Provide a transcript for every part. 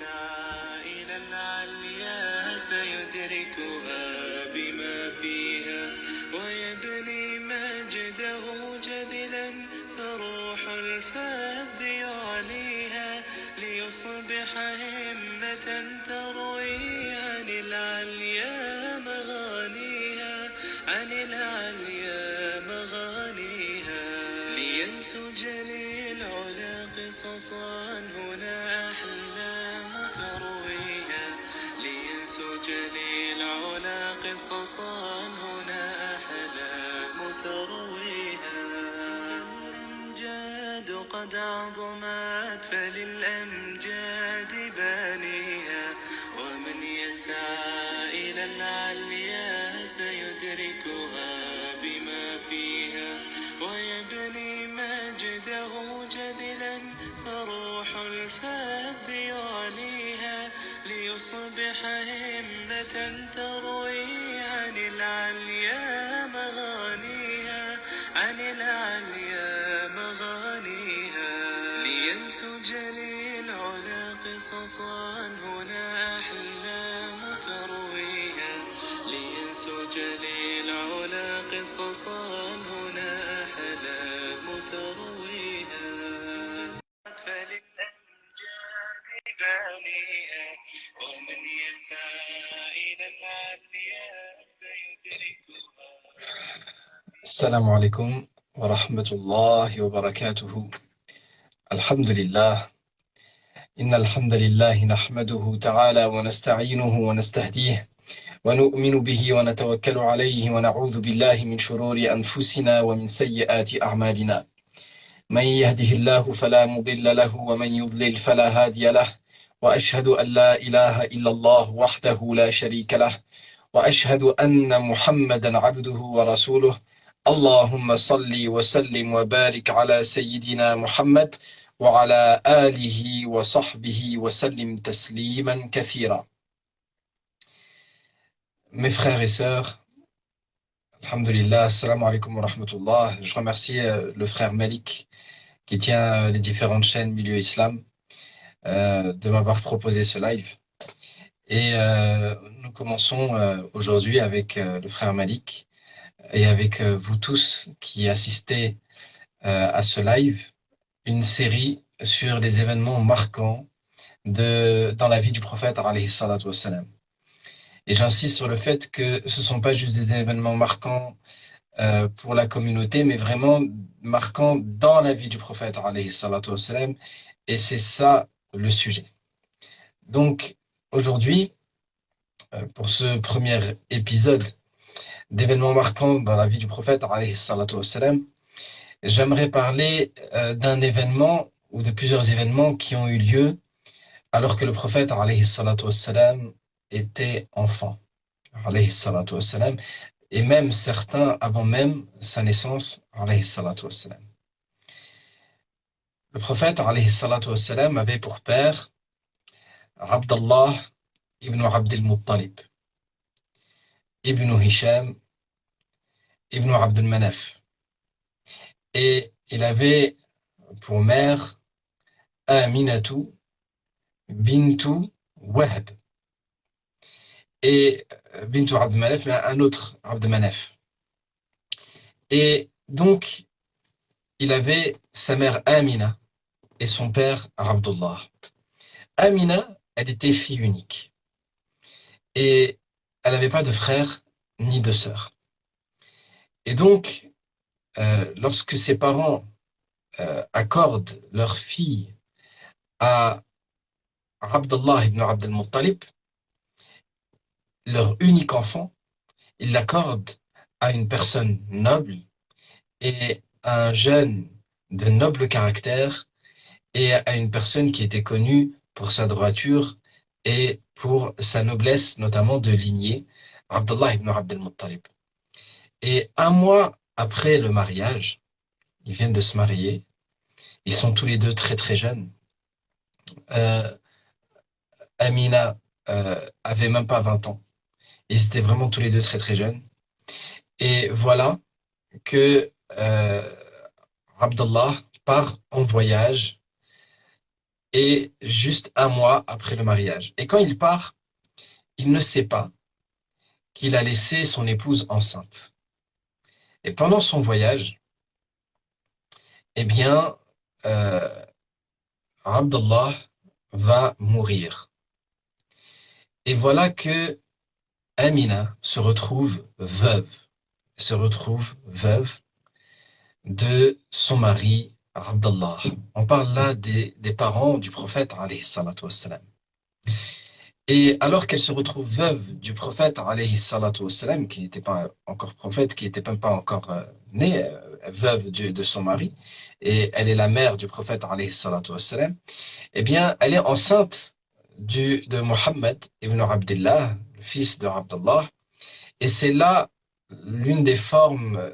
يسعى إلى العليا سيدركها بما فيها ويبني مجده جدلا فروح الفذ يعليها ليصبح همة تروي عن العليا مغانيها عن العليا مغانيها لينسج للعلا قصصا هنا أحلام ترويها لينسج للعلا قصصا هنا أحلام ترويها الأمجاد قد عظمت فللأمجاد بانيها ومن يسعى إلى العليا سيدركها بما فيها ويبني مجده جدلا فروح الفذ يعليها ليصبح همة تروي عن العليا مغانيها عن العليا مغانيها لينسج للعلا قصصا هنا أحلام ترويها لينسج للعلا قصصا هنا أحلام ترويها فللأمجاد بانيها ومن يسعى إلى العليا سيدركها. السلام عليكم ورحمة الله وبركاته. الحمد لله إن الحمد لله نحمده تعالى ونستعينه ونستهديه ونؤمن به ونتوكل عليه ونعوذ بالله من شرور أنفسنا ومن سيئات أعمالنا من يهده الله فلا مضل له ومن يضلل فلا هادي له وأشهد أن لا إله إلا الله وحده لا شريك له وأشهد أن محمدا عبده ورسوله اللهم صل وسلم وبارك على سيدنا محمد وعلى آله وصحبه وسلم تسليما كثيرا. Mes frères et sœurs, alhamdulillah, assalamu alaikum wa rahmatullah. Je remercie le frère Malik qui tient les différentes chaînes Milieu Islam de m'avoir proposé ce live. Et nous commençons aujourd'hui avec le frère Malik et avec vous tous qui assistez à ce live, une série sur les événements marquants dans la vie du prophète alayhi salatu wassalam. Et j'insiste sur le fait que ce ne sont pas juste des événements marquants pour la communauté, mais vraiment marquants dans la vie du prophète alayhi salatu wassalam. Et c'est ça le sujet. Donc aujourd'hui, pour ce premier épisode d'événements marquants dans la vie du prophète alayhi salatu wassalam, j'aimerais parler d'un événement ou de plusieurs événements qui ont eu lieu alors que le prophète alayhi salatu wassalam était enfant, alayhi salatu wassalam, et même certains avant même sa naissance, alayhi salatu wassalam. Le prophète alayhi salatu wassalam avait pour père Abdallah ibn Abd al-Muttalib, ibn Hisham, ibn Abd al-Manaf. Et il avait pour mère Aminatu bintu Wahb. Et bintu Abd al-Manaf, mais un autre Abd al-Manaf. Et donc, il avait sa mère Amina et son père Abdullah. Amina, elle était fille unique. Et elle n'avait pas de frère ni de sœur. Et donc, lorsque ses parents accordent leur fille à Abdullah ibn Abd al-Muttalib, leur unique enfant, ils l'accordent à une personne noble et à un jeune de noble caractère et à une personne qui était connue pour sa droiture et pour sa noblesse, notamment de lignée, Abdullah ibn Abd al-Muttalib. Et un mois après le mariage, ils viennent de se marier, ils sont tous les deux très très jeunes. Amina avait même pas 20 ans. Ils étaient vraiment tous les deux très très jeunes. Et voilà que Abdallah part en voyage et juste un mois après le mariage. Et quand il part, il ne sait pas qu'il a laissé son épouse enceinte. Et pendant son voyage, eh bien, euh, Abdallah va mourir. Et voilà que Amina se retrouve veuve de son mari Abdallah. On parle là des parents du prophète alayhi salatu wassalam. Et alors qu'elle se retrouve veuve du prophète alayhi salatu wassalam, qui n'était pas encore prophète, qui n'était même pas encore né, veuve de son mari, et elle est la mère du prophète alayhi salatu wassalam, eh bien, elle est enceinte de Mohammed ibn Abdullah, le fils de Abdallah, et c'est là l'une des formes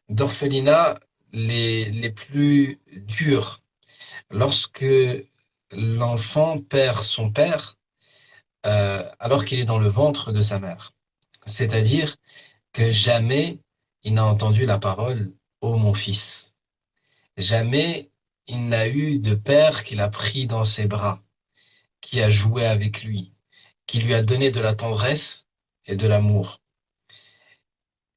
d'orphelinat les plus dures. Lorsque l'enfant perd son père, alors qu'il est dans le ventre de sa mère. C'est-à-dire que jamais il n'a entendu la parole ô mon fils. Jamais il n'a eu de père qu'il a pris dans ses bras, qui a joué avec lui, qui lui a donné de la tendresse et de l'amour.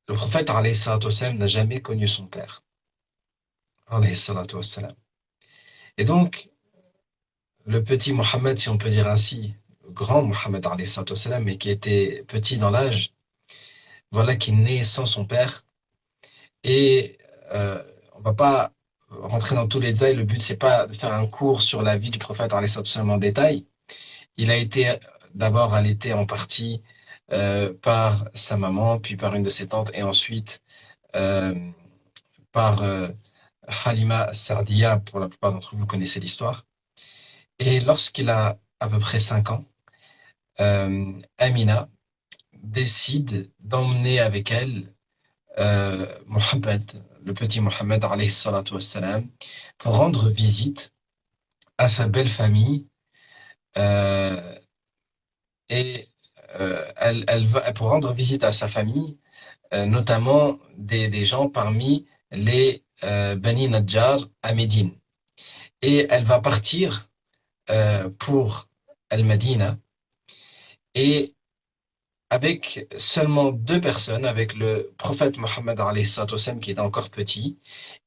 Le prophète alayhi salatu wassalam, n'a jamais connu son père. Alayhi salatu wassalam. Et donc, le petit Mohammed, si on peut dire ainsi, le grand Mohammed alayhi salatu wassalam, mais qui était petit dans l'âge, voilà qu'il naît sans son père. Et on va pas rentrer dans tous les détails. Le but, c'est pas de faire un cours sur la vie du prophète alayhi salatu wassalam en détail. Il a été d'abord allaité en partie par sa maman, puis par une de ses tantes, et ensuite euh, par Halima Sardia. Pour la plupart d'entre vous, vous connaissez l'histoire. Et lorsqu'il a à peu près 5 ans, Amina décide d'emmener avec elle Mohammed, le petit Mohammed alayhi salatu wassalam, pour rendre visite à sa belle famille euh, et elle va pour rendre visite à sa famille, notamment des gens parmi les Bani Najjar à Médine. Et elle va partir pour Al-Madina et avec seulement 2 personnes, avec le prophète Mohammed alayhi salatu wassalam, qui était encore petit,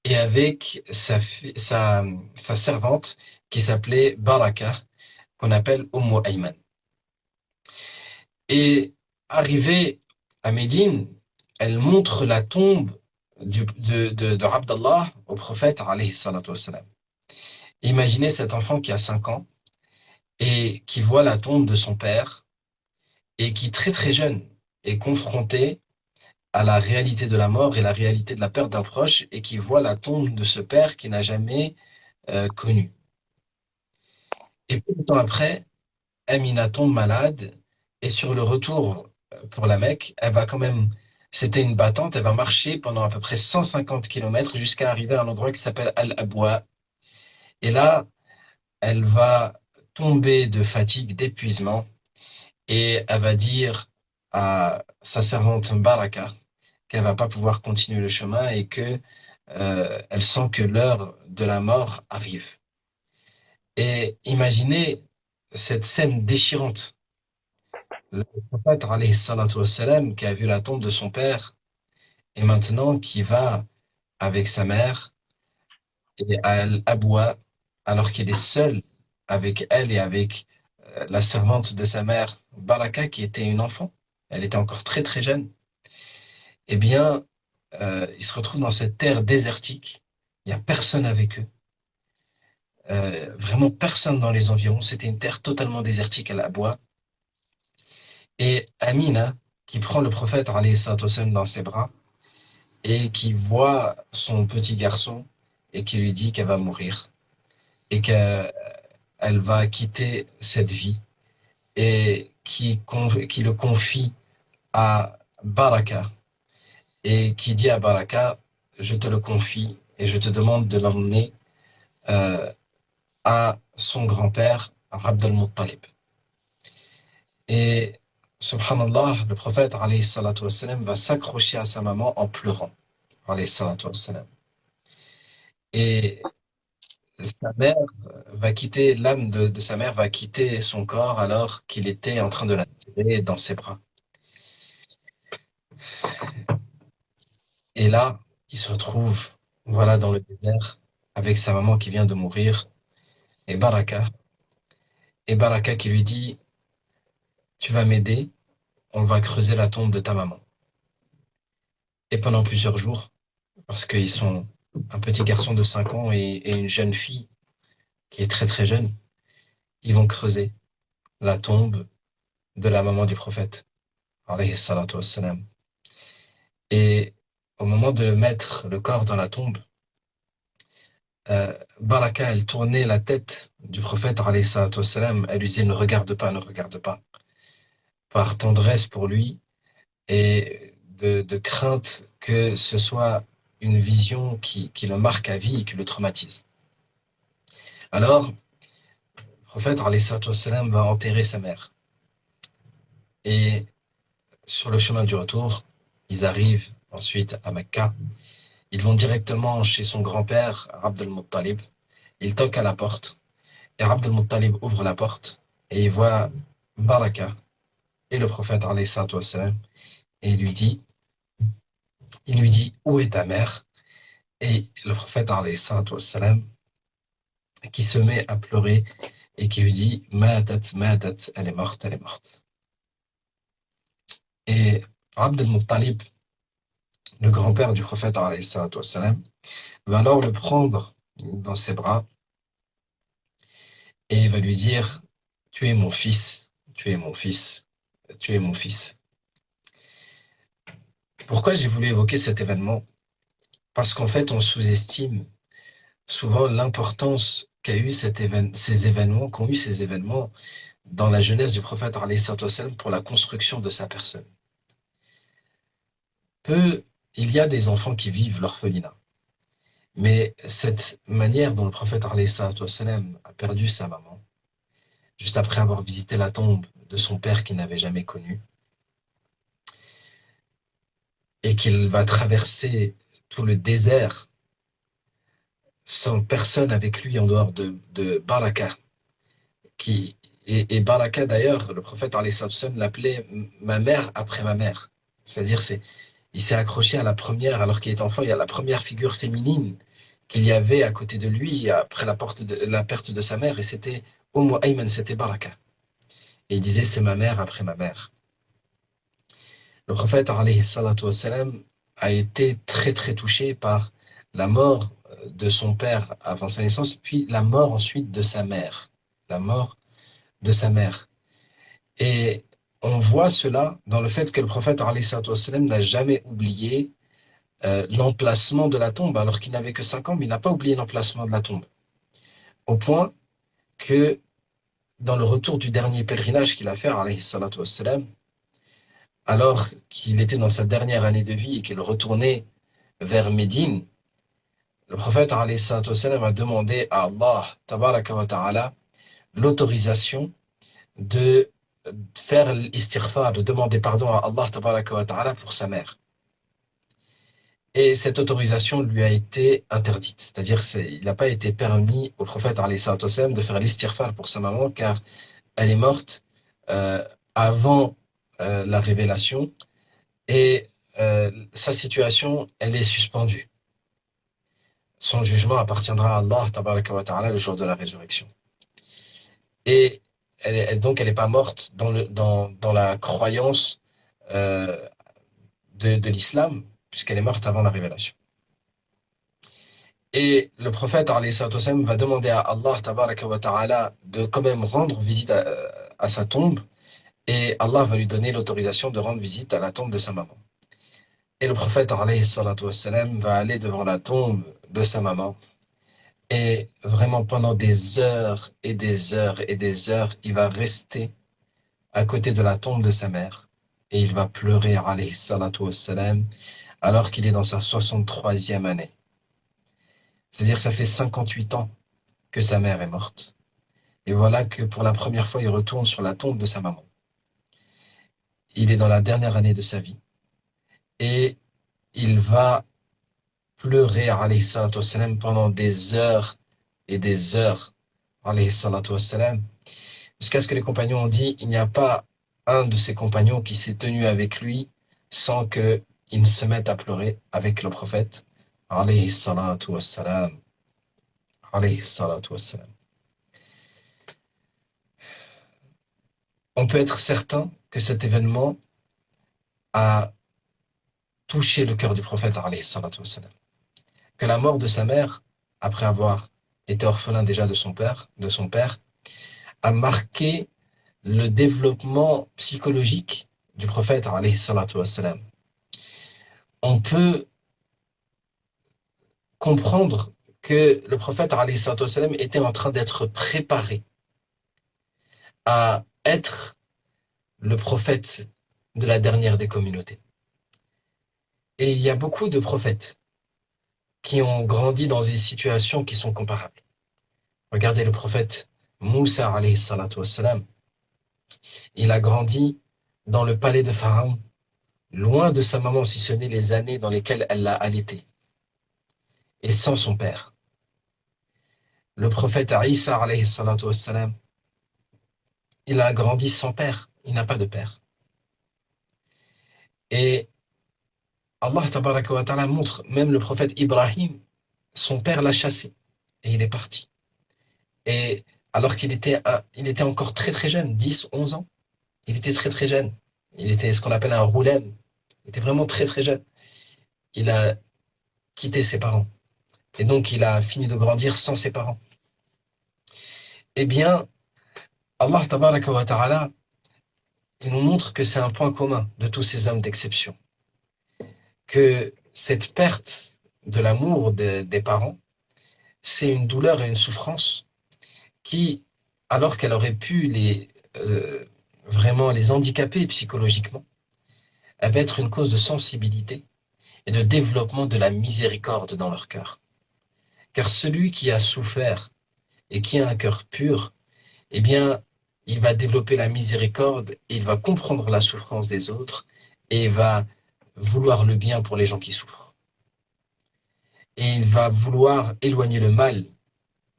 et avec sa servante qui s'appelait Baraka, qu'on appelle Ayman. Et arrivée à Médine, elle montre la tombe de Abdallah au prophète alayhi salatu wassalam. Imaginez cet enfant qui a 5 ans et qui voit la tombe de son père et qui, très très jeune, est confronté à la réalité de la mort et la réalité de la perte d'un proche et qui voit la tombe de ce père qu'il n'a jamais connu. Et peu de temps après, Amina tombe malade et sur le retour pour la Mecque, elle va quand même, c'était une battante, elle va marcher pendant à peu près 150 kilomètres jusqu'à arriver à un endroit qui s'appelle Al-Abwa. Et là, elle va tomber de fatigue, d'épuisement, et elle va dire à sa servante Baraka qu'elle va pas pouvoir continuer le chemin et que elle sent que l'heure de la mort arrive. Et imaginez cette scène déchirante. Le prophète alayhi salatu wassalam, qui a vu la tombe de son père et maintenant qui va avec sa mère et à Al-Abwa alors qu'il est seul avec elle et avec la servante de sa mère, Baraka, qui était une enfant. Elle était encore très très jeune. Eh bien, ils se retrouvent dans cette terre désertique. Il n'y a personne avec eux. Vraiment personne dans les environs. C'était une terre totalement désertique à la bois. Et Amina, qui prend le prophète alayhi salatu wassalam dans ses bras et qui voit son petit garçon et qui lui dit qu'elle va mourir et qu'elle va quitter cette vie et qui le confie à Baraka et qui dit à Baraka, je te le confie et je te demande de l'emmener à son grand-père, Abd al-Muttalib. Et subhanallah, le prophète alayhi salatu wassalam, va s'accrocher à sa maman en pleurant, alayhi salatu wassalam. Et sa mère va quitter, l'âme de sa mère va quitter son corps alors qu'il était en train de la serrer dans ses bras. Et là, il se retrouve, voilà, dans le désert avec sa maman qui vient de mourir et Baraka. Et Baraka qui lui dit, tu vas m'aider, on va creuser la tombe de ta maman. Et pendant plusieurs jours, parce qu'ils sont un petit garçon de 5 ans et une jeune fille qui est très très jeune, ils vont creuser la tombe de la maman du prophète, alayhi salatu wassalam. Et au moment de mettre le corps dans la tombe, Baraka, elle tournait la tête du prophète, alayhi salatu wassalam, elle lui disait ne regarde pas, ne regarde pas, par tendresse pour lui et de crainte que ce soit une vision qui le marque à vie et qui le traumatise. Alors, le prophète, alayhi salatu wassalam, va enterrer sa mère. Et sur le chemin du retour, ils arrivent ensuite à Mecca. Ils vont directement chez son grand-père, Abd al-Muttalib. Ils toquent à la porte. Et Abd al-Muttalib ouvre la porte et il voit Baraka et le prophète, alayhi salatu wassalam, et il lui dit, où est ta mère? Et le prophète, alayhi salatu wassalam, qui se met à pleurer et qui lui dit, Matat, Matat, elle est morte, elle est morte. Et Abd al-Muttalib, le grand-père du prophète, alayhi salatu wassalam, va alors le prendre dans ses bras et il va lui dire, tu es mon fils, tu es mon fils, tu es mon fils. Pourquoi j'ai voulu évoquer cet événement? Parce qu'en fait, on sous-estime souvent l'importance ces événements, qu'ont eu ces événements dans la jeunesse du prophète alayhi salatu wassalam pour la construction de sa personne. Il y a des enfants qui vivent l'orphelinat. Mais cette manière dont le prophète alayhi salatu wassalam a perdu sa maman, juste après avoir visité la tombe de son père qu'il n'avait jamais connu, et qu'il va traverser tout le désert sans personne avec lui en dehors de Baraka. Et Baraka, d'ailleurs, le prophète alayhi salatu wassalam l'appelait ma mère après ma mère. C'est-à-dire, il s'est accroché à la première, alors qu'il est enfant, il y a la première figure féminine qu'il y avait à côté de lui après la perte de sa mère, et c'était Ayman, c'était Baraka. Et il disait, c'est ma mère après ma mère. Le prophète alayhi salatu wassalam a été très très touché par la mort de son père avant sa naissance, puis la mort ensuite de sa mère. La mort de sa mère. Et on voit cela dans le fait que le prophète alayhi salatu wassalam n'a jamais oublié l'emplacement de la tombe, alors qu'il n'avait que 5 ans, mais il n'a pas oublié l'emplacement de la tombe. Au point que dans le retour du dernier pèlerinage qu'il a fait, alayhi salatu wassalam, alors qu'il était dans sa dernière année de vie et qu'il retournait vers Médine, le prophète alayhi salatu wassalam a demandé à Allah tabaraka wa ta'ala l'autorisation de faire l'istighfar, de demander pardon à Allah tabaraka wa ta'ala pour sa mère. Et cette autorisation lui a été interdite. C'est-à-dire il n'a pas été permis au prophète alayhi salatu wassalam de faire l'istighfar pour sa maman car elle est morte avant la révélation et sa situation, elle est suspendue. Son jugement appartiendra à Allah tabaraka wa ta'ala le jour de la résurrection. Et donc elle n'est pas morte dans la croyance de l'islam, puisqu'elle est morte avant la révélation. Et le prophète alayhi salatu wassalam va demander à Allah tabaraka wa ta'ala de quand même rendre visite à sa tombe, et Allah va lui donner l'autorisation de rendre visite à la tombe de sa maman. Et le prophète alayhi salatu wassalam va aller devant la tombe de sa maman, et vraiment pendant des heures et des heures et des heures, il va rester à côté de la tombe de sa mère, et il va pleurer alayhi salatu wassalam, alors qu'il est dans sa 63e année. C'est-à-dire ça fait 58 ans que sa mère est morte. Et voilà que pour la première fois, il retourne sur la tombe de sa maman. Il est dans la dernière année de sa vie. Et il va pleurer alayhi salatu wassalam pendant des heures et des heures, alayhi salatu wassalam, jusqu'à ce que les compagnons ont dit, il n'y a pas un de ses compagnons qui s'est tenu avec lui sans qu'il ne se mette à pleurer avec le prophète, alayhi salatu wassalam, alayhi salatu wassalam. On peut être certain que cet événement a touché le cœur du prophète, alayhi salatu wassalam. Que la mort de sa mère, après avoir été orphelin déjà de son père, a marqué le développement psychologique du prophète, alayhi salatu wassalam. On peut comprendre que le prophète, alayhi salatu wassalam, était en train d'être préparé à être le prophète de la dernière des communautés. Et il y a beaucoup de prophètes qui ont grandi dans des situations qui sont comparables. Regardez le prophète Moussa, alayhi salatu wassalam. Il a grandi dans le palais de Pharaon, loin de sa maman, si ce n'est les années dans lesquelles elle l'a allaité, et sans son père. Le prophète Isa, alayhi salatu wassalam, il a grandi sans père, il n'a pas de père. Et Allah tabaraka wa ta'ala montre, même le prophète Ibrahim, son père l'a chassé, et il est parti. Et alors qu'il était, il était encore très très jeune, 10, 11 ans, il était très très jeune. Il était ce qu'on appelle un roulem. Il était vraiment très très jeune. Il a quitté ses parents. Et donc il a fini de grandir sans ses parents. Eh bien, Allah tabaraka wa ta'ala, il nous montre que c'est un point commun de tous ces hommes d'exception. Que cette perte de l'amour des parents, c'est une douleur et une souffrance qui, alors qu'elle aurait pu vraiment les handicaper psychologiquement, elle va être une cause de sensibilité et de développement de la miséricorde dans leur cœur. Car celui qui a souffert et qui a un cœur pur, eh bien, il va développer la miséricorde, et il va comprendre la souffrance des autres et il va vouloir le bien pour les gens qui souffrent. Et il va vouloir éloigner le mal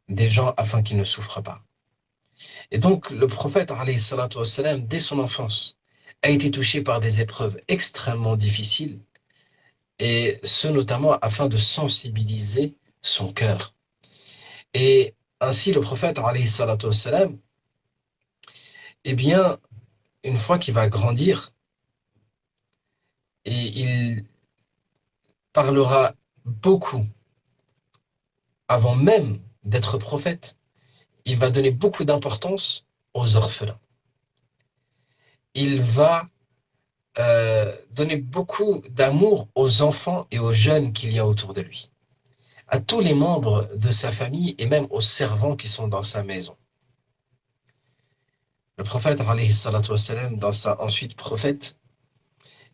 des gens afin qu'ils ne souffrent pas. Et donc, le prophète, alayhi salatu wassalam, dès son enfance, a été touché par des épreuves extrêmement difficiles, et ce notamment afin de sensibiliser son cœur. Et ainsi, le prophète, alayhi salatu wassalam, eh bien, une fois qu'il va grandir, et il parlera beaucoup avant même d'être prophète, il va donner beaucoup d'importance aux orphelins. Il va donner beaucoup d'amour aux enfants et aux jeunes qu'il y a autour de lui, à tous les membres de sa famille et même aux servants qui sont dans sa maison. Le prophète, alayhi salatu wassalam, dans sa ensuite prophète,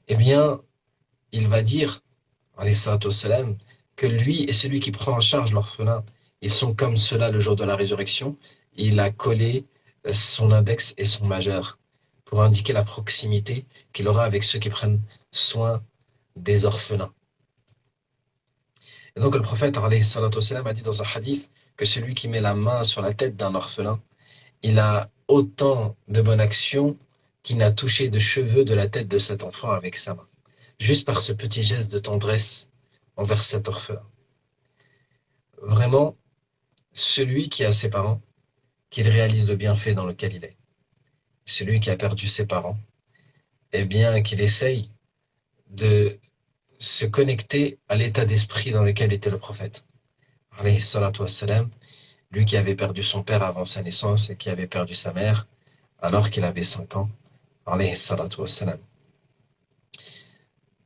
eh bien, il va dire, alayhi salatu wassalam, que lui et celui qui prend en charge l'orphelin, ils sont comme cela le jour de la résurrection. Il a collé son index et son majeur pour indiquer la proximité qu'il aura avec ceux qui prennent soin des orphelins. Et donc le prophète, alayhi salatu wassalam, a dit dans un hadith que celui qui met la main sur la tête d'un orphelin, il a autant de bonnes actions qu'il n'a touché de cheveux de la tête de cet enfant avec sa main, juste par ce petit geste de tendresse envers cet orphelin. Vraiment, celui qui a ses parents, qu'il réalise le bienfait dans lequel il est. Celui qui a perdu ses parents, eh bien, qu'il essaye de se connecter à l'état d'esprit dans lequel était le prophète. Alayhi salatu wassalam, lui qui avait perdu son père avant sa naissance et qui avait perdu sa mère alors qu'il avait 5 ans. Alayhi salatu wassalam.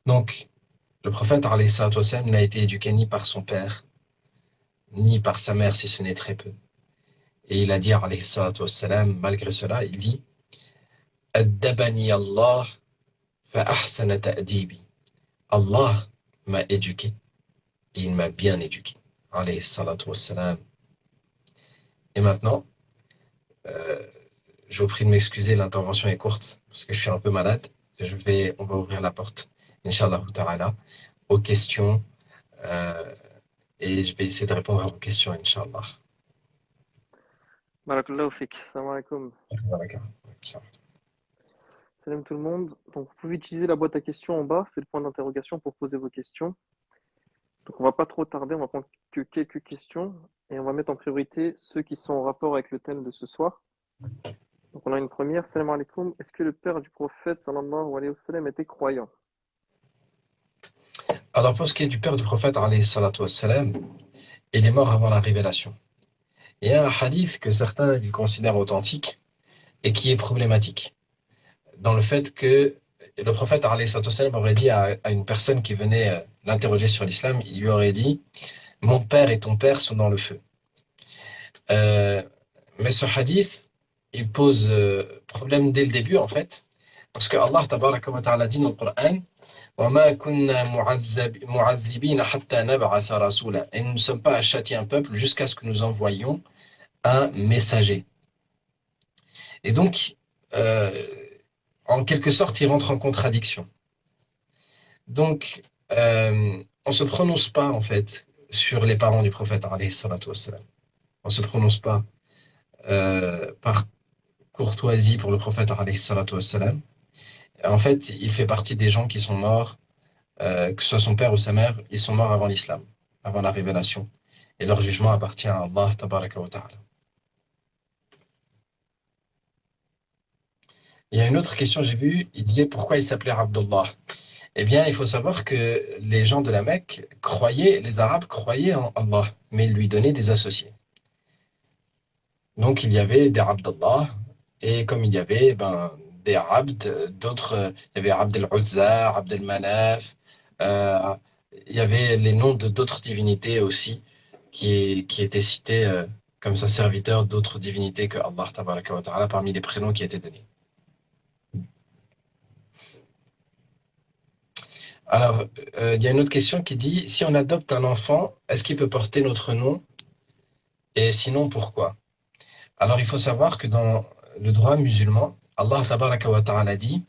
Donc, le prophète, alayhi salatu wassalam, n'a été éduqué ni par son père, ni par sa mère, si ce n'est très peu. Et il a dit, alayhi salatu wassalam, malgré cela, il dit, Addabani Allah fa ahsana ta'dibi. Allah m'a éduqué et il m'a bien éduqué. Alayhi salatu wassalam. Et maintenant, je vous prie de m'excuser, l'intervention est courte parce que je suis un peu malade. On va ouvrir la porte, Inch'Allah ta'ala, aux questions et je vais essayer de répondre à vos questions, Inch'Allah. Barakallahu fik. Salam alaikum. Salam tout le monde. Donc, vous pouvez utiliser la boîte à questions en bas, c'est le point d'interrogation pour poser vos questions. Donc, on va pas trop tarder, on va prendre que quelques questions et on va mettre en priorité ceux qui sont en rapport avec le thème de ce soir. Donc, on a une première. Salam alaikum. Est-ce que le père du prophète, sallallahu alayhi wa sallam, était croyant? Alors, pour ce qui est du père du prophète, alayhi salatu wassalam, il est mort avant la révélation. Il y a un hadith que certains ils considèrent authentique et qui est problématique, dans le fait que le prophète alayhi salatu wassalam aurait dit à une personne qui venait l'interroger sur l'islam, il lui aurait dit « Mon père et ton père sont dans le feu ». Mais ce hadith, il pose problème dès le début, en fait, parce que Allah tabaraka wa ta'ala dit dans le Coran وَمَا كُنَّا مُعَذِّبِينَ حَتَّى نَبْعَثَ رَسُولًا. Et nous ne sommes pas à châtier un peuple jusqu'à ce que nous envoyions un messager. Et donc, en quelque sorte, il rentre en contradiction. Donc, on ne se prononce pas, en fait, sur les parents du prophète, alayhi salatu wassalam. On ne se prononce pas par courtoisie pour le prophète, alayhi salatu wassalam. En fait, il fait partie des gens qui sont morts, que ce soit son père ou sa mère, ils sont morts avant l'islam, avant la révélation. Et leur jugement appartient à Allah, tabaraka wa ta'ala. Il y a une autre question, j'ai vu, il disait pourquoi il s'appelait Abdullah. Eh bien, il faut savoir que les gens de la Mecque croyaient, les Arabes croyaient en Allah, mais ils lui donnaient des associés. Donc, il y avait des Abdullah, et comme il y avait des Abd, d'autres, il y avait Abd al-Uzza, Abd al-Manaf, euh, il y avait les noms de d'autres divinités aussi qui étaient cités comme ça serviteurs d'autres divinités que Allah tabaraka wa ta'ala parmi les prénoms qui étaient donnés. Alors, il y a une autre question qui dit, si on adopte un enfant, est-ce qu'il peut porter notre nom? Et sinon, pourquoi? Alors, il faut savoir que dans le droit musulman, Allah tabaraka wa ta'ala dit,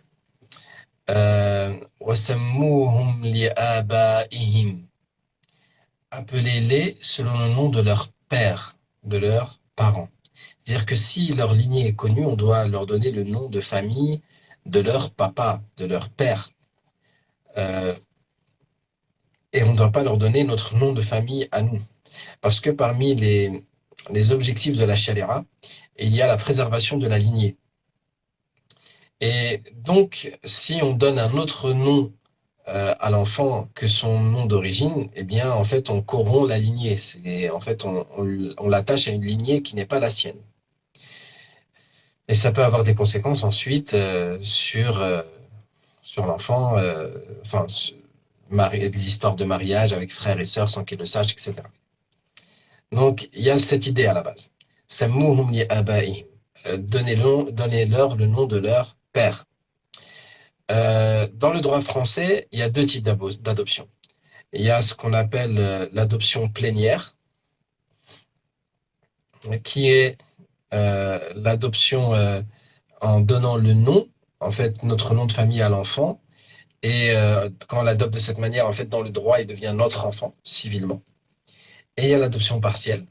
وَسَمُّوهُمْ لِآبَائِهِمْ. Appelez-les selon le nom de leur père, de leurs parents. C'est-à-dire que si leur lignée est connue, on doit leur donner le nom de famille de leur papa, de leur père. Et on ne doit pas leur donner notre nom de famille à nous. Parce que parmi les objectifs de la Sharia, il y a la préservation de la lignée. Et donc, si on donne un autre nom à l'enfant que son nom d'origine, eh bien, en fait, on corrompt la lignée. En fait, on l'attache à une lignée qui n'est pas la sienne. Et ça peut avoir des conséquences ensuite sur l'enfant, des histoires de mariage avec frères et sœurs sans qu'ils le sachent, etc. Donc, il y a cette idée à la base. Sammuhum li abaihim. Donnez-leur le nom de leur père. Dans le droit français, il y a deux types d'adoption. Il y a ce qu'on appelle l'adoption plénière, qui est l'adoption en donnant le nom, en fait, notre nom de famille à l'enfant. Et quand on l'adopte de cette manière, en fait, dans le droit, il devient notre enfant, civilement. Et il y a l'adoption partielle,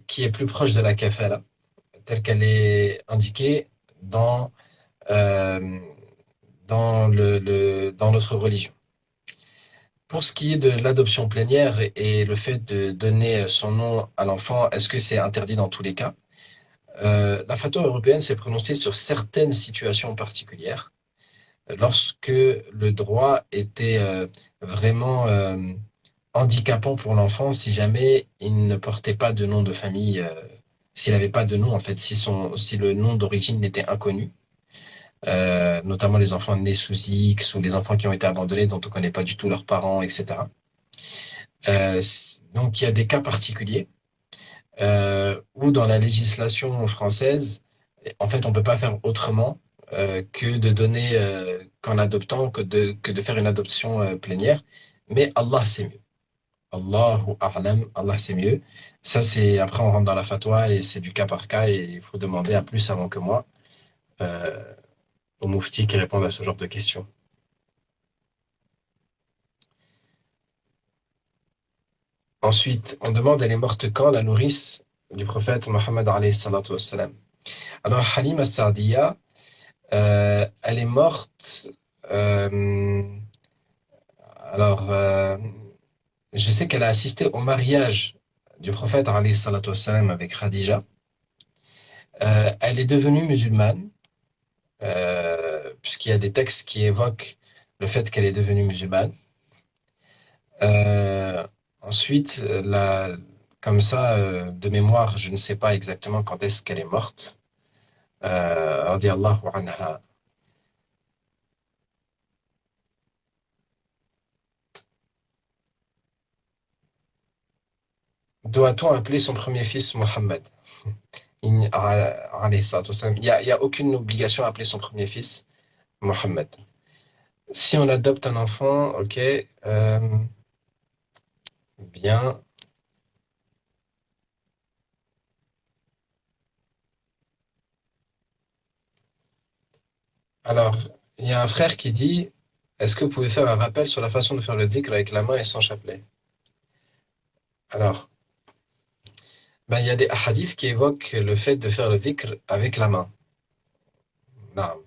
qui est plus proche de la kafala, telle qu'elle est indiquée dans notre religion. Pour ce qui est de l'adoption plénière et le fait de donner son nom à l'enfant, est-ce que c'est interdit dans tous les cas? La fatwa européenne s'est prononcée sur certaines situations particulières, lorsque le droit était vraiment handicapant pour l'enfant si jamais il ne portait pas de nom de famille, s'il n'avait pas de nom, en fait, si le nom d'origine n'était inconnu. Notamment les enfants nés sous X ou les enfants qui ont été abandonnés dont on ne connaît pas du tout leurs parents, etc. Donc il y a des cas particuliers où dans la législation française, en fait, on ne peut pas faire autrement que de donner qu'en adoptant, que de faire une adoption plénière. Mais Allah, c'est mieux. Allahu a'lam, Allah, c'est mieux. Ça, c'est après, on rentre dans la fatwa et c'est du cas par cas et il faut demander à plus avant que moi. Aux mouftis qui répondent à ce genre de questions. Ensuite, on demande, elle est morte quand, la nourrice? du prophète Mohammed alayhi salatu wassalam. Alors, Halima Sa'diya, elle est morte. euh, alors, je sais qu'elle a assisté au mariage du prophète alayhi salatu wassalam avec Khadija. Elle est devenue musulmane, puisqu'il y a des textes qui évoquent le fait qu'elle est devenue musulmane. Ensuite, comme ça, de mémoire, je ne sais pas exactement quand est-ce qu'elle est morte. Radiallahu anha. Doit-on appeler son premier fils Mohammed? Alayhi salatu wassalam. Il y a aucune obligation à appeler son premier fils Mohammed. Si on adopte un enfant, ok, bien. Alors, il y a un frère qui dit, est-ce que vous pouvez faire un rappel sur la façon de faire le dhikr avec la main et sans chapelet? Alors, ben, il y a des hadiths qui évoquent le fait de faire le dhikr avec la main. Non,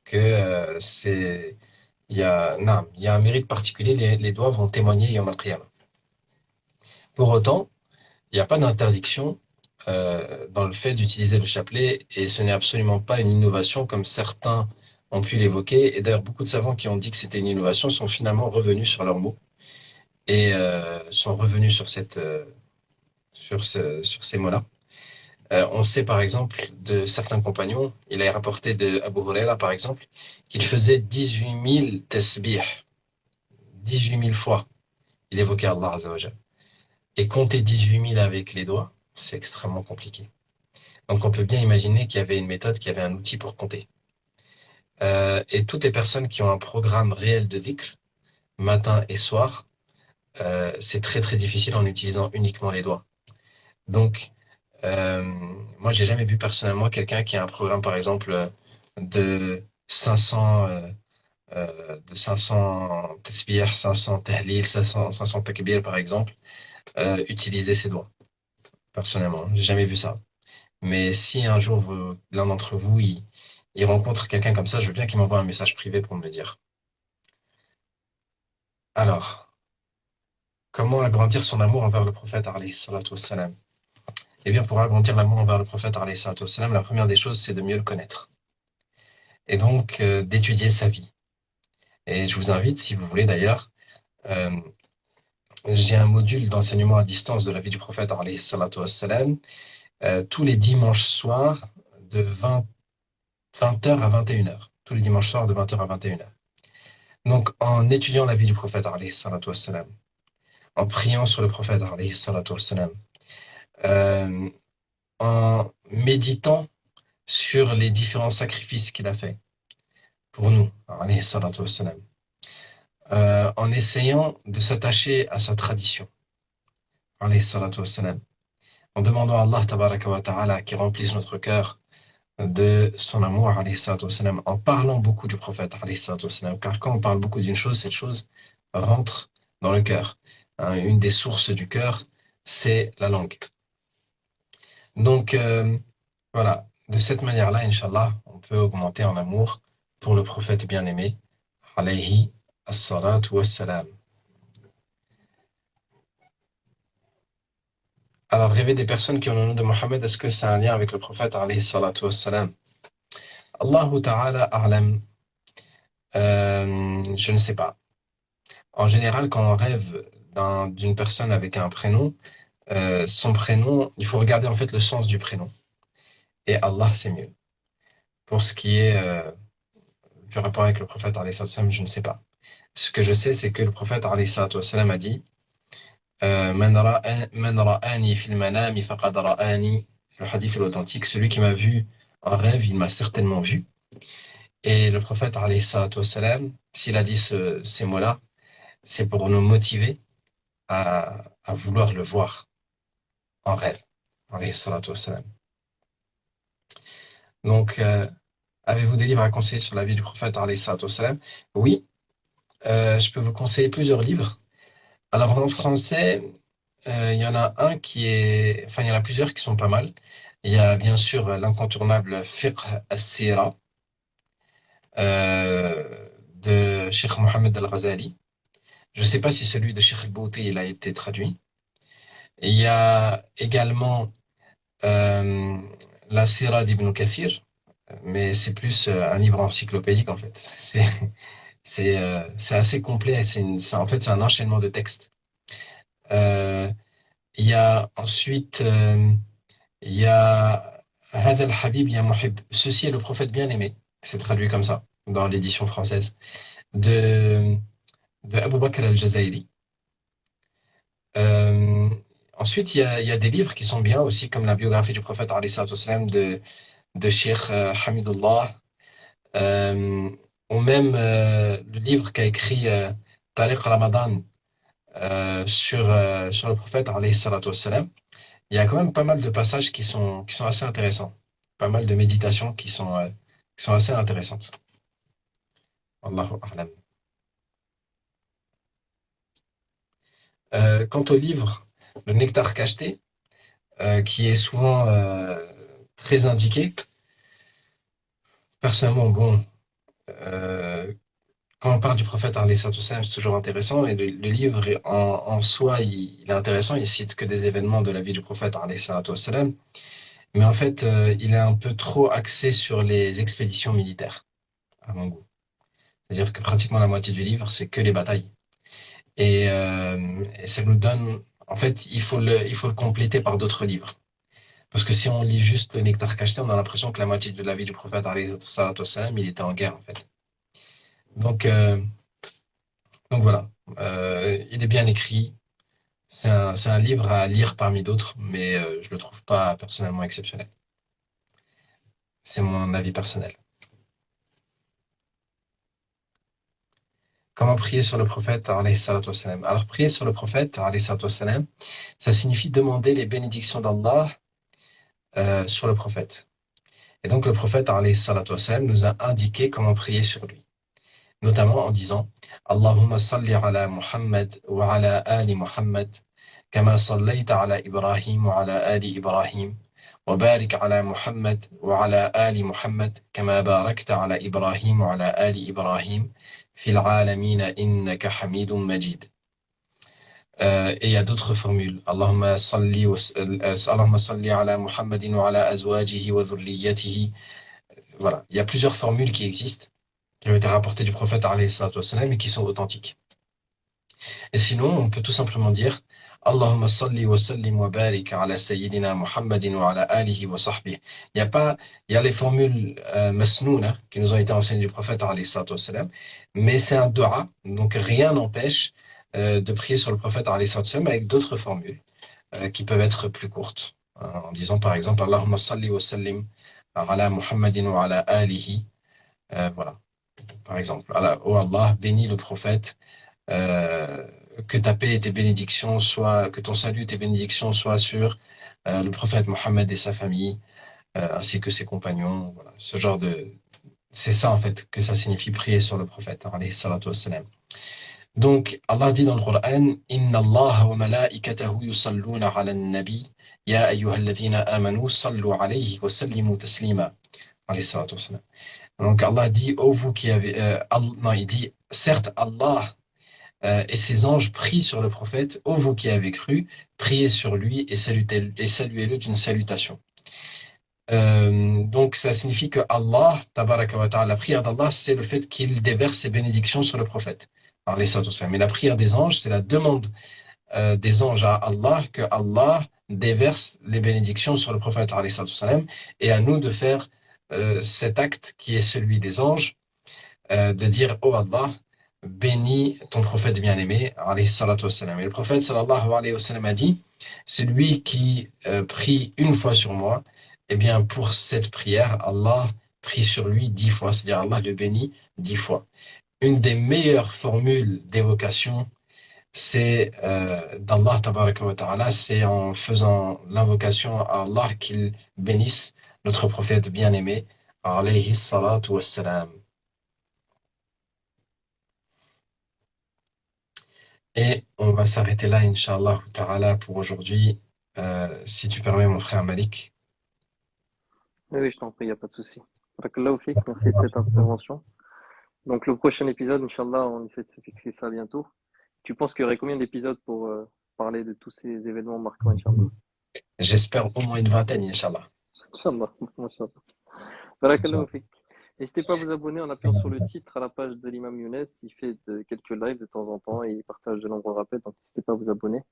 que non, il y a un mérite particulier, les doigts vont témoigner Yawm al-Qiyamah. Pour autant, il n'y a pas d'interdiction dans le fait d'utiliser le chapelet et ce n'est absolument pas une innovation comme certains ont pu l'évoquer. Et d'ailleurs, beaucoup de savants qui ont dit que c'était une innovation sont finalement revenus sur leurs mots et sont revenus sur sur ces mots-là. On sait par exemple de certains compagnons, il est rapporté de Abu Huraira par exemple, qu'il faisait 18 000 tasbih, 18 000 fois. Il évoquait Allah Azza wa Jal. Et compter 18 000 avec les doigts, c'est extrêmement compliqué. Donc on peut bien imaginer qu'il y avait une méthode, qu'il y avait un outil pour compter. Et toutes les personnes qui ont un programme réel de dhikr, matin et soir, c'est très très difficile en utilisant uniquement les doigts. Donc, moi, j'ai jamais vu personnellement quelqu'un qui a un programme, par exemple, de 500, de 500 tasbih, 500 tahlil, 500 takbir, par exemple, utiliser ses doigts. Personnellement, j'ai jamais vu ça. Mais si un jour l'un d'entre vous il rencontre quelqu'un comme ça, je veux bien qu'il m'envoie un message privé pour me le dire. Alors, comment agrandir son amour envers le prophète alayhi salatu wassalam? Eh bien, pour agrandir l'amour envers le prophète alayhi salatu wassalam, la première des choses, c'est de mieux le connaître. Et donc, d'étudier sa vie. Et je vous invite, si vous voulez d'ailleurs, euh, j'ai un module d'enseignement à distance de la vie du prophète alayhi salatu wassalam, tous les dimanches soirs de 20h à 21h. Tous les dimanches soirs de 20h à 21h. Donc, en étudiant la vie du prophète alayhi salatu wassalam, en priant sur le prophète alayhi salatu wassalam, en méditant sur les différents sacrifices qu'il a fait pour nous, alayhi salatu wassalam, en essayant de s'attacher à sa tradition, alayhi salatu wassalam, en demandant à Allah tabaraka wa ta'ala qui remplisse notre cœur de son amour, alayhi salatu wassalam, en parlant beaucoup du prophète, alayhi salatu wassalam, car quand on parle beaucoup d'une chose, cette chose rentre dans le cœur. Une des sources du cœur, c'est la langue. Donc, voilà, de cette manière-là, Inch'Allah, on peut augmenter en amour pour le prophète bien-aimé, alayhi as-salatu wassalam. Alors, rêver des personnes qui ont le nom de Mohammed, est-ce que c'est un lien avec le prophète, alayhi salatu wassalam? Allahu ta'ala a'lam. Je ne sais pas. En général, quand on rêve d'une personne avec un prénom, son prénom, il faut regarder en fait le sens du prénom. Et Allah, c'est mieux. Pour ce qui est du rapport avec le prophète, alayhi salatu wassalam, je ne sais pas. Ce que je sais, c'est que le prophète, alayhi salatu wassalam, a dit Man ra'ani fil manami faqad ra'ani. Le hadith est authentique. Celui qui m'a vu en rêve, il m'a certainement vu. Et le prophète, alayhi salatu wassalam, s'il a dit ces mots-là, c'est pour nous motiver à vouloir le voir en rêve, alayhi salatu wassalam. Donc, avez-vous des livres à conseiller sur la vie du prophète, alayhi salatu wassalam? Oui, je peux vous conseiller plusieurs livres. Alors, en français, Il y en a un enfin, il y en a plusieurs qui sont pas mal. Il y a bien sûr l'incontournable Fiqh as-Sira de Cheikh Mohammed Al-Ghazali. Je ne sais pas si celui de Cheikh Bouti il a été traduit. Et il y a également euh, la Sira d'Ibn Kathir, mais c'est plus un livre encyclopédique en fait. C'est assez complet. En fait, c'est un enchaînement de textes. Euh, il y a ensuite il y a Hadha al-Habib ya Muhib. Ceci est le prophète bien-aimé. C'est traduit comme ça dans l'édition française de Abu Bakr al-Jazairi. Euh, Ensuite, il y a des livres qui sont bien aussi, comme la biographie du prophète alayhi salatu wassalam, de Cheikh Hamidullah, euh, ou même le livre qu'a écrit Tariq Ramadan sur le prophète alayhi salatu wassalam. Il y a quand même pas mal de passages qui sont assez intéressants, pas mal de méditations qui sont assez intéressantes. Allahu a'lam. Quant au livre, Le Nectar cacheté, qui est souvent très indiqué, personnellement, bon, euh, quand on parle du prophète alayhi salatu wassalam, c'est toujours intéressant, et le livre en soi, il est intéressant, il cite que des événements de la vie du prophète alayhi salatu wassalam, mais en fait, il est un peu trop axé sur les expéditions militaires, à mon goût. C'est-à-dire que pratiquement la moitié du livre, c'est que les batailles. Et ça nous donne, en fait, il faut le compléter par d'autres livres. Parce que si on lit juste le Nectar cacheté, on a l'impression que la moitié de la vie du prophète, alayhi salatu wassalam, il était en guerre, en fait. Donc, euh, donc voilà. Il est bien écrit. C'est un livre à lire parmi d'autres, mais je le trouve pas personnellement exceptionnel. C'est mon avis personnel. Comment prier sur le prophète, alayhi salatu wassalam? Alors, prier sur le prophète, alayhi salatu wassalam, ça signifie demander les bénédictions d'Allah sur le prophète. Et donc, le prophète, alayhi salatu wassalam, nous a indiqué comment prier sur lui. Notamment en disant Allahumma salli ala Muhammad wa ala ali Muhammad kama sallaita ala Ibrahim wa ala ali Ibrahim wa barik ala Muhammad wa ala ali Muhammad kama barakta ala Ibrahim wa ala ali Ibrahim fil alamina innaka hamidun majid. Et il y a d'autres formules. Allahumma salli ala Muhammadin wa ala azwajihi wa dhurriyyatihi. Voilà, il y a plusieurs formules qui existent, qui ont été rapportées du prophète alayhi salatu wassalam et qui sont authentiques. Et sinon, on peut tout simplement dire Allahumma salli wa sallim wa barik ala sayyidina Muhammadin wa ala alihi wa sahbihi. Il y a les formules masnouna qui nous ont été enseignées du prophète alayhi salatu wassalam, mais c'est un dua, donc rien n'empêche de prier sur le prophète alayhi salatu wassalam avec d'autres formules qui peuvent être plus courtes. En disant par exemple Allahumma salli wa sallim ala Muhammadin wa ala alihi. Voilà. Par exemple, oh Allah, bénis le prophète, que ta paix et tes bénédictions soient, que ton salut et tes bénédictions soient sur le prophète Mohammed et sa famille, ainsi que ses compagnons. Voilà, c'est ça en fait que ça signifie prier sur le prophète, alayhi salatu wassalam. Donc, Allah dit dans le Coran, Inna Allah wa malaikatahu yusalluna ala nabi, ya ayyuhalladhina amanu sallu alayhi wa sallimu taslima, alayhi salatu wassalam. Donc Allah dit, oh vous qui avez... non, il dit, certes Allah et ses anges prient sur le prophète, ô vous qui avez cru, priez sur lui et saluez-le d'une salutation. Donc ça signifie que Allah, tabaraka wa ta'ala, la prière d'Allah, c'est le fait qu'il déverse ses bénédictions sur le prophète. Mais la prière des anges, c'est la demande des anges à Allah, que Allah déverse les bénédictions sur le prophète, et à nous de faire cet acte qui est celui des anges, de dire, oh Allah, bénis ton prophète bien-aimé, alayhi salatu wassalam. Et le prophète sallallahu alayhi wa sallam a dit, celui qui prie une fois sur moi, eh bien pour cette prière, Allah prie sur lui 10 fois, c'est-à-dire Allah le bénit 10 fois. Une des meilleures formules d'évocation, c'est d'Allah tabaraka wa ta'ala, c'est en faisant l'invocation à Allah qu'il bénisse notre prophète bien-aimé, alayhi salatu wassalam. Et on va s'arrêter là, Inch'Allah ta'ala, pour aujourd'hui. Si tu permets, mon frère Malik. Oui, oui, je t'en prie, il n'y a pas de souci. Barakallahu fik, merci de cette intervention. Donc, le prochain épisode, Inch'Allah, on essaie de se fixer ça bientôt. Tu penses qu'il y aurait combien d'épisodes pour parler de tous ces événements marquants, Inch'Allah? J'espère au moins une vingtaine, Inch'Allah. Inch'Allah, Inch'Allah. Barakallahu fik. N'hésitez pas à vous abonner en appuyant sur le titre à la page de l'imam Younes. Il fait quelques lives de temps en temps et il partage de nombreux rappels, donc n'hésitez pas à vous abonner.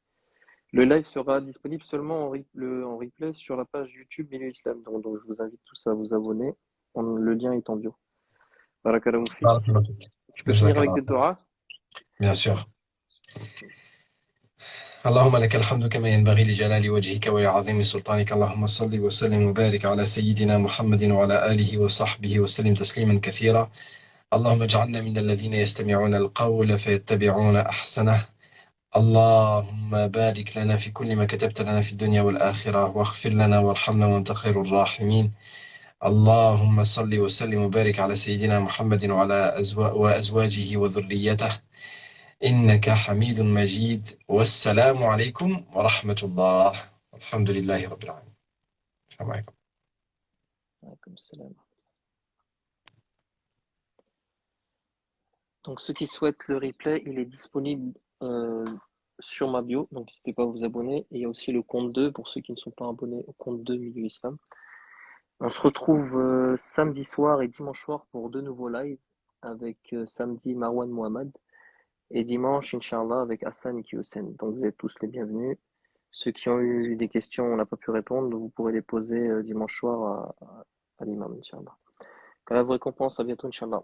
Le live sera disponible seulement en replay sur la page YouTube Milieu Islam. Donc, je vous invite tous à vous abonner. Le lien est en bio. Barakallahu fik. Tu peux finir avec des doigts? Bien sûr. اللهم لك الحمد كما ينبغي لجلال وجهك ولعظيم سلطانك اللهم صل وسلم وبارك على سيدنا محمد وعلى آله وصحبه وسلم تسليما كثيرا اللهم اجعلنا من الذين يستمعون القول فيتبعون أحسنه اللهم بارك لنا في كل ما كتبت لنا في الدنيا والآخرة واغفر لنا وارحمنا وأنت خير الراحمين اللهم صل وسلم وبارك على سيدنا محمد وعلى وأزواجه وذريته إنك حميد مجيد والسلام عليكم ورحمة الله الحمد لله رب العالمين السلام عليكم. Alaykoum salam. Donc, ceux qui souhaitent le replay, il est disponible sur ma bio. Donc, n'hésitez pas à vous abonner. Et il y a aussi le compte 2 pour ceux qui ne sont pas abonnés au compte 2 Milieu Islam. On se retrouve samedi soir et dimanche soir pour deux nouveaux lives avec samedi Marwan Mohamed et dimanche, Inch'Allah, avec Hassan et Kiyoussen. Donc, vous êtes tous les bienvenus. Ceux qui ont eu des questions, on n'a pas pu répondre, vous pourrez les poser dimanche soir à l'imam, Inch'Allah. Qu'Allah vous récompense, à bientôt, Inch'Allah.